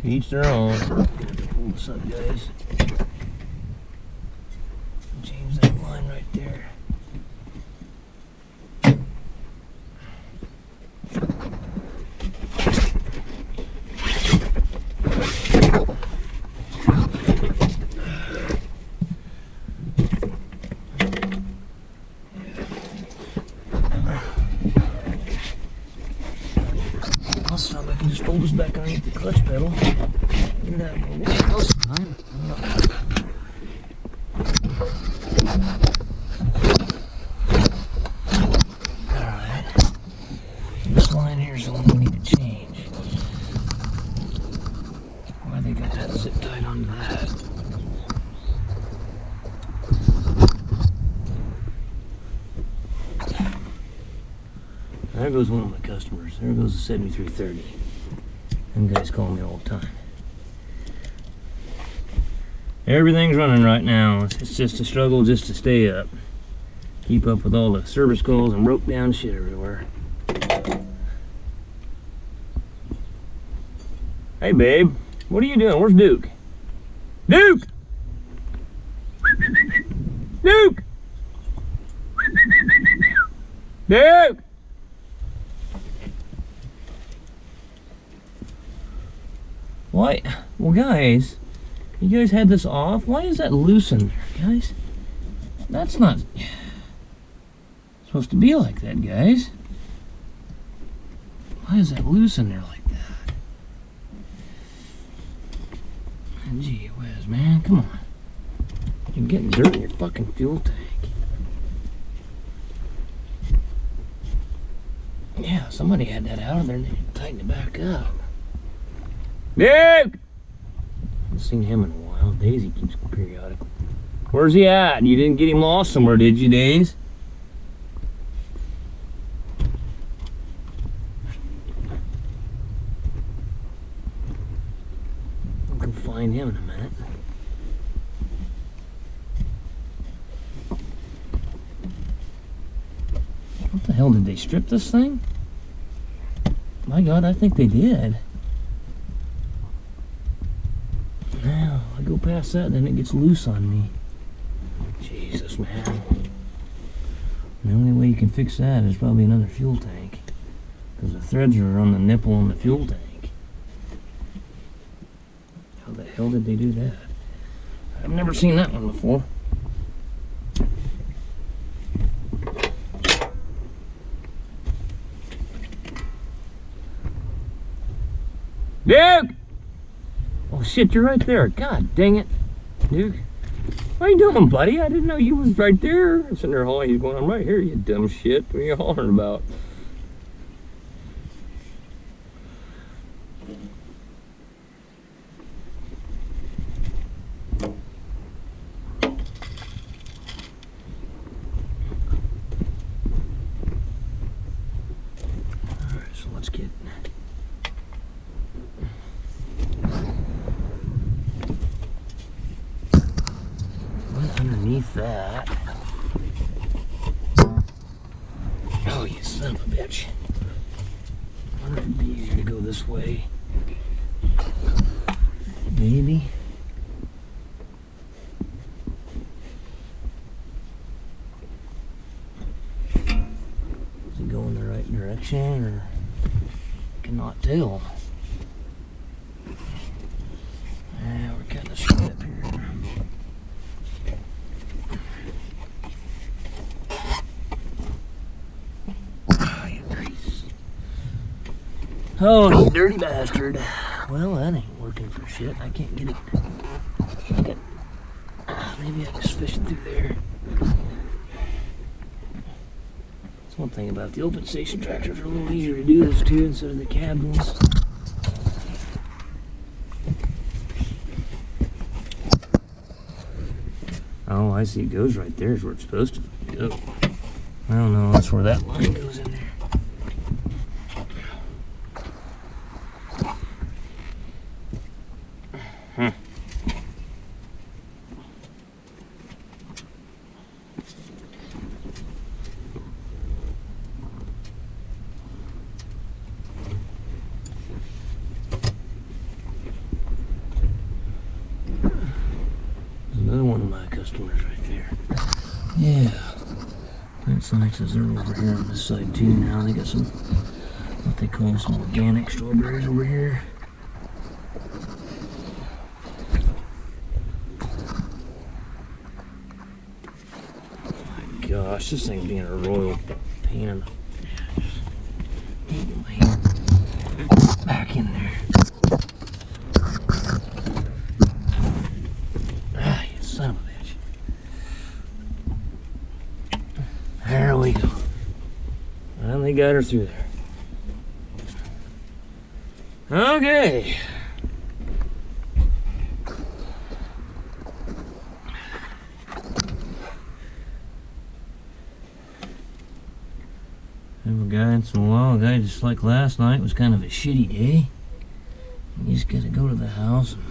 To each their own. What's up, guys? Change that line right there. I'll stop. I can just fold this back underneath the clutch pedal. Get that one close time. Alright. This line here is the one we need to change. Why they got that zip tied onto that? There goes one of my customers. There goes the 7330. Them guys call me all the time. Everything's running right now. It's just a struggle just to stay up. Keep up with all the service calls and broke down shit everywhere. Hey babe, what are you doing? Where's Duke? Duke! Duke! Duke! Why? Well, guys, you guys had this off. Why is that loose in there, guys? That's not supposed to be like that, guys. Why is that loose in there like that? Gee whiz, man, come on. You're getting dirt in your fucking fuel tank. Yeah, somebody had that out of there and they didn't tighten it back up. Duke! Haven't seen him in a while. Daisy keeps periodically. Where's he at? You didn't get him lost somewhere, did you, Daisy? I'll go find him in a minute. What the hell, did they strip this thing? My God, I think they did. Now, I go past that, then it gets loose on me. Jesus, man. The only way you can fix that is probably another fuel tank. Because the threads are on the nipple on the fuel tank. How the hell did they do that? I've never seen that one before. Duke! Oh shit, you're right there. God dang it. Duke. What are you doing, buddy? I didn't know you was right there. I'm sitting there hollering. He's going, I'm right here, you dumb shit. What are you hollering about? Alright, so let's get... underneath that. Oh, you son of a bitch. I wonder if it'd be easier to go this way. Maybe. Does it go in the right direction, or I cannot tell? Yeah, we're kind of screwed up here. Oh, you dirty bastard. Well, that ain't working for shit. I can't get it. Maybe I just fish it through there. That's one thing about the open station tractors. Are a little easier to do this too instead of the cab ones. Oh, I see. It goes right there is where it's supposed to go. I don't know. That's where that line goes in there. Another one of my customers right there. Yeah. Plant sciences are over here on this side too now. They got some, what they call some organic strawberries over here. Oh my gosh, this thing's being a royal pain in the ass. Get my hand back in there. Son of a bitch. There we go. And they got her through there. Okay. Have a guy once in a while, a guy just like last night was kind of a shitty day. You just gotta go to the house and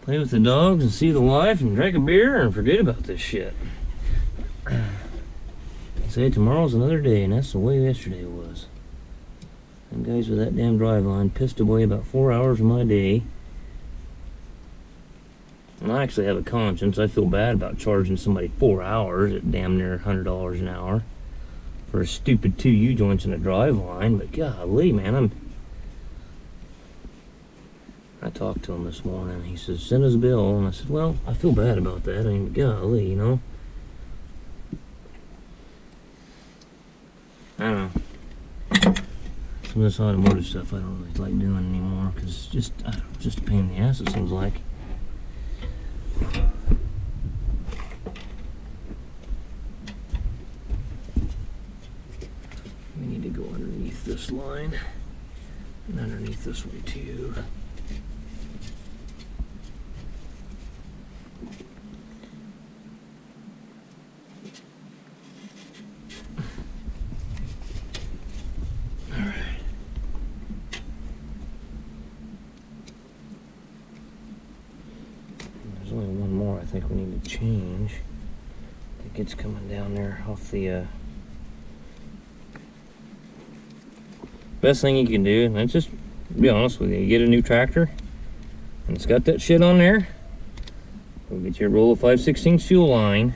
play with the dogs and see the wife and drink a beer and forget about this shit. Say tomorrow's another day, and that's the way yesterday was. Them guys with that damn Driveline pissed away about 4 hours of my day. And I actually have a conscience. I feel bad about charging somebody 4 hours at damn near $100 an hour for a stupid 2 U-joints and a Driveline. But golly, man, I talked to him this morning. He says, send us a bill. And I said, well, I feel bad about that. I mean, golly, you know. I don't know. Some of this automotive stuff I don't really like doing anymore because it's just, I don't know, just a pain in the ass, it seems like. We need to go underneath this line and underneath this one too. There's only one more I think we need to change. I think it's coming down there off the best thing you can do, and that's just be honest with you, get a new tractor and it's got that shit on there. Go get your roll of 5/16 fuel line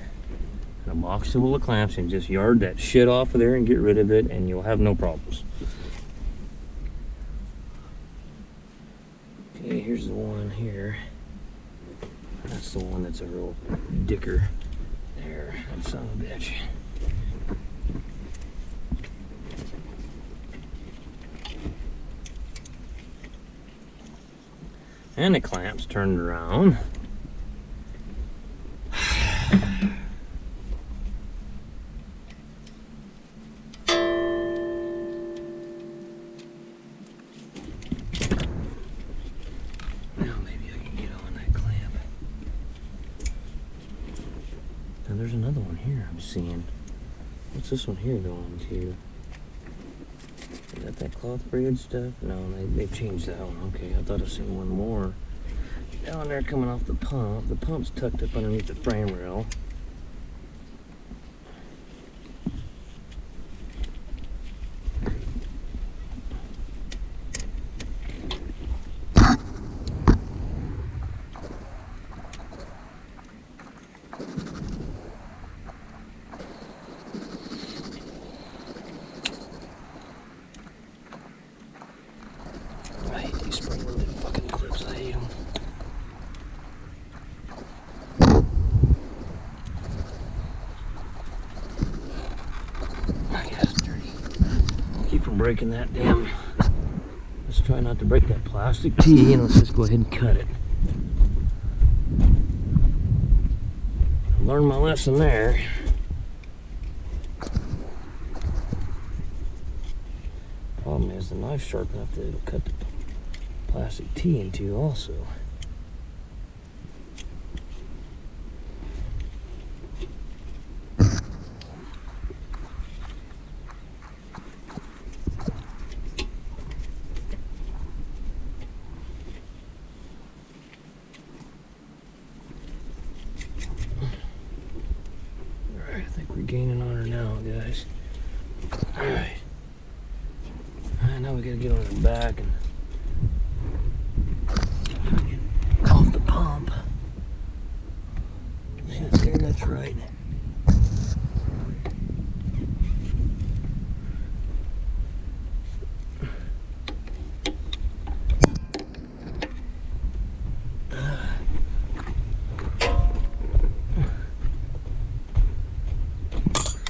and a box full of clamps and just yard that shit off of there and get rid of it, and you'll have no problems. Okay, here's the one here. That's the one that's a real dicker. There, that son of a bitch. And the clamp's turned around. Now maybe I can get on that clamp. Now there's another one here I'm seeing. What's this one here going to? Is that cloth braid stuff? No, they changed that one. Okay, I thought I seen one more. Down there coming off the pump. The pump's tucked up underneath the frame rail. I hate these spring-loaded fucking clips. I hate them. I guess it's dirty. Keep from breaking that damn. Let's try not to break that plastic tee, and let's just go ahead and cut it. Learned my lesson there. Problem is the knife's sharp enough that it'll cut the plastic tee in two also. Alright, I think we're gaining on her now, guys. Alright. Now we gotta get on her back and get off the pump. Yeah, there, that's right.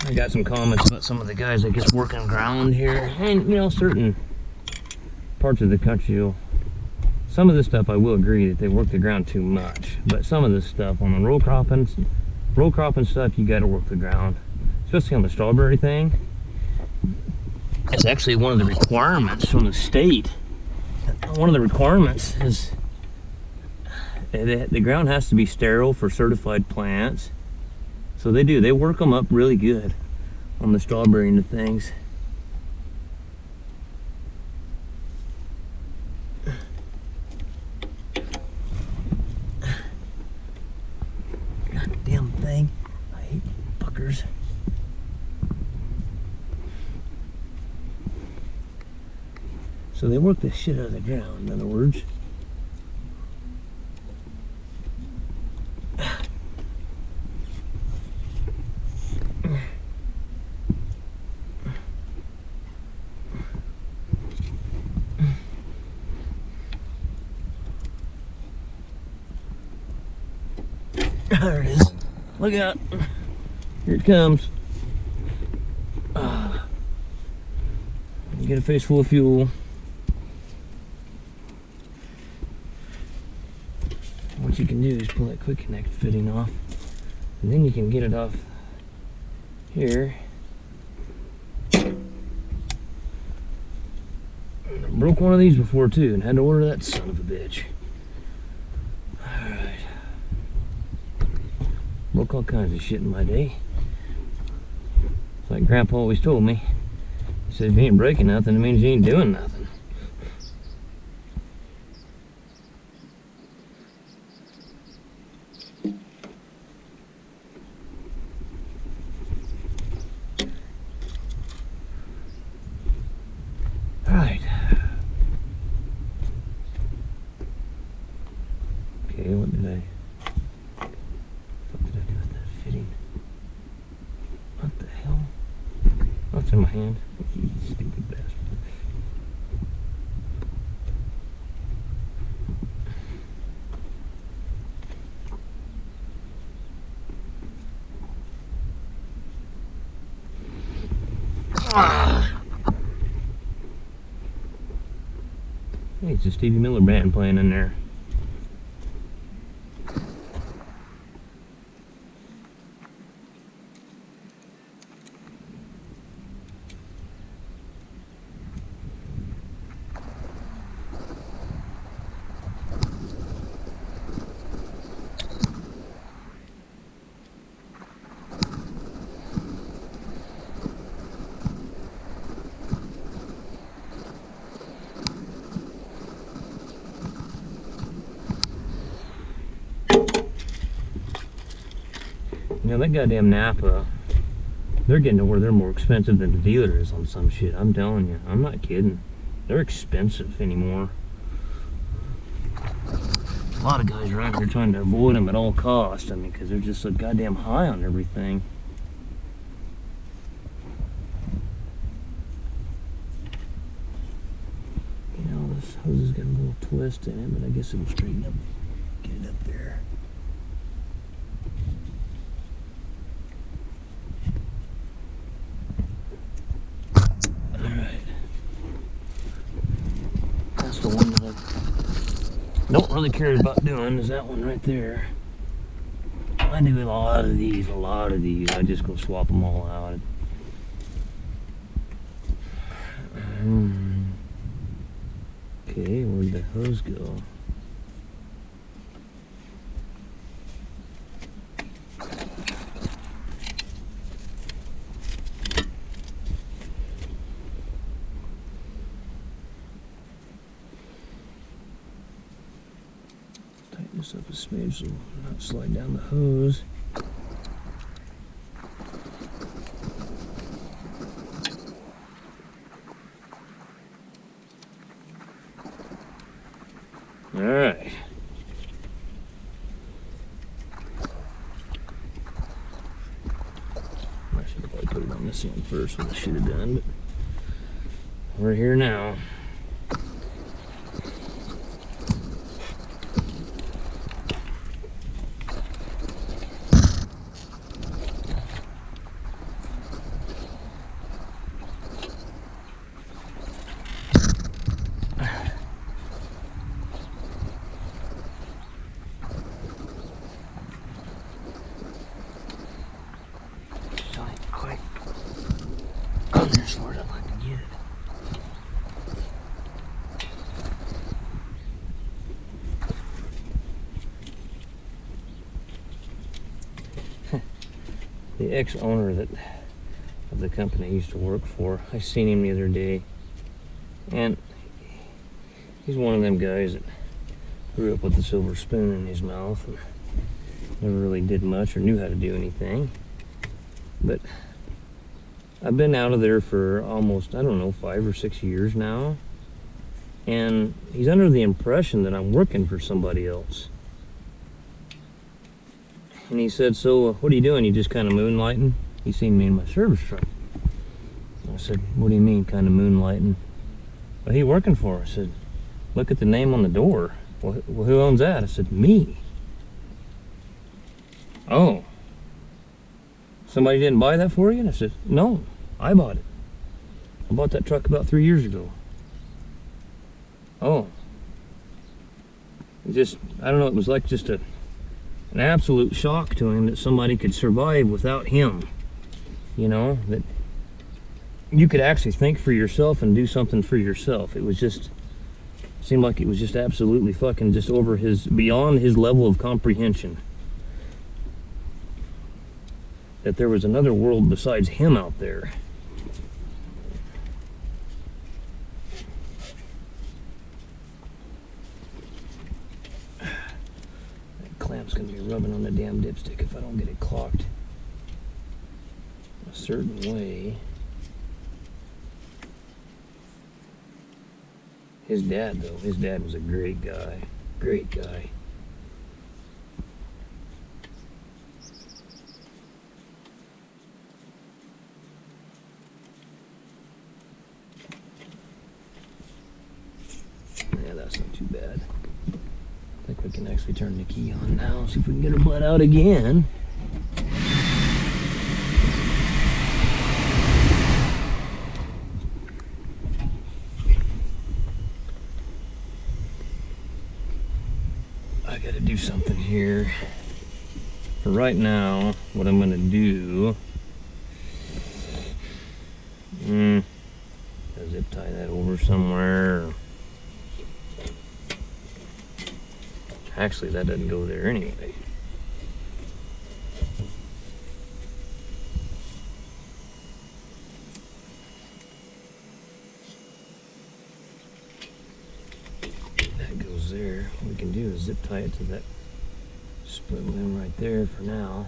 I got some comments about some of the guys that gets working ground here, and you know, certain parts of the country, some of this stuff I will agree that they work the ground too much, but some of this stuff on the row cropping stuff, you got to work the ground, especially on the strawberry thing. It's actually one of the requirements from the state. One of the requirements is the ground has to be sterile for certified plants. So they work them up really good on the strawberry and the things. Goddamn thing. I hate fuckers. So they work the shit out of the ground, in other words. There it is. Look out. Here it comes. You get a face full of fuel. What you can do is pull that quick connect fitting off, and then you can get it off here. I broke one of these before too, and had to order that son of a bitch. Alright. Broke all kinds of shit in my day. It's like Grandpa always told me. He said if you ain't breaking nothing, it means you ain't doing nothing. Right. Okay, what did I do with that fitting? What the hell? Oh, it's in my hand. You stupid bastard. Hey, it's a Stevie Miller band playing in there. Now that goddamn Napa, they're getting to where they're more expensive than the dealer is on some shit. I'm telling you, I'm not kidding. They're expensive anymore. A lot of guys around here trying to avoid them at all costs. I mean, because they're just so goddamn high on everything. You know, this hose has got a little twist in it, but I guess it'll straighten up, get it up there. Alright. That's the one that I don't really care about doing, is that one right there. I do a lot of these, I just go swap them all out. Okay, where'd the hose go? Tighten this up a smidge so not slide down the hose. Alright. I should have probably put it on this one first, what I should have done, but we're here now. As far as I'd like to get it. The ex-owner of the company I used to work for, I seen him the other day, and he's one of them guys that grew up with a silver spoon in his mouth and never really did much or knew how to do anything. But I've been out of there for almost, I don't know, 5 or 6 years now. And he's under the impression that I'm working for somebody else. And he said, so what are you doing? You just kind of moonlighting? He seen me in my service truck. I said, what do you mean kind of moonlighting? What are you working for? I said, look at the name on the door. Well, who owns that? I said, me. Oh. Somebody didn't buy that for you? And I said, no, I bought it. I bought that truck about 3 years ago. Oh. Just, I don't know, it was like just an absolute shock to him that somebody could survive without him. You know, that you could actually think for yourself and do something for yourself. It was just, seemed like it was just absolutely fucking just over his, beyond his level of comprehension. That there was another world besides him out there. That clamp's gonna be rubbing on the damn dipstick if I don't get it clocked a certain way. His dad, though, his dad was a great guy. Great guy. Yeah, that's not too bad. I think we can actually turn the key on now, see if we can get her butt out again. I gotta do something here. For right now, what I'm gonna do, zip tie that over somewhere. Actually, that doesn't go there anyway. That goes there. What we can do is zip tie it to that split limb right there for now.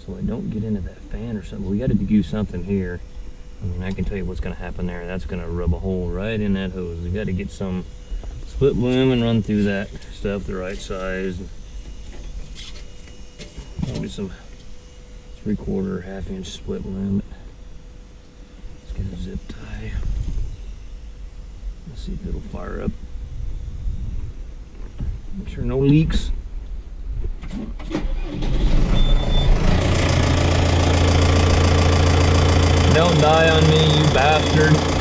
So so I don't get into that fan or something. We got to do something here. I mean, I can tell you what's going to happen there. That's going to rub a hole right in that hose. We got to get some split bloom and run through that stuff the right size. Maybe some 3/4, half-inch split bloom. Let's get a zip tie. Let's see if it'll fire up. Make sure no leaks. Don't die on me, you bastard.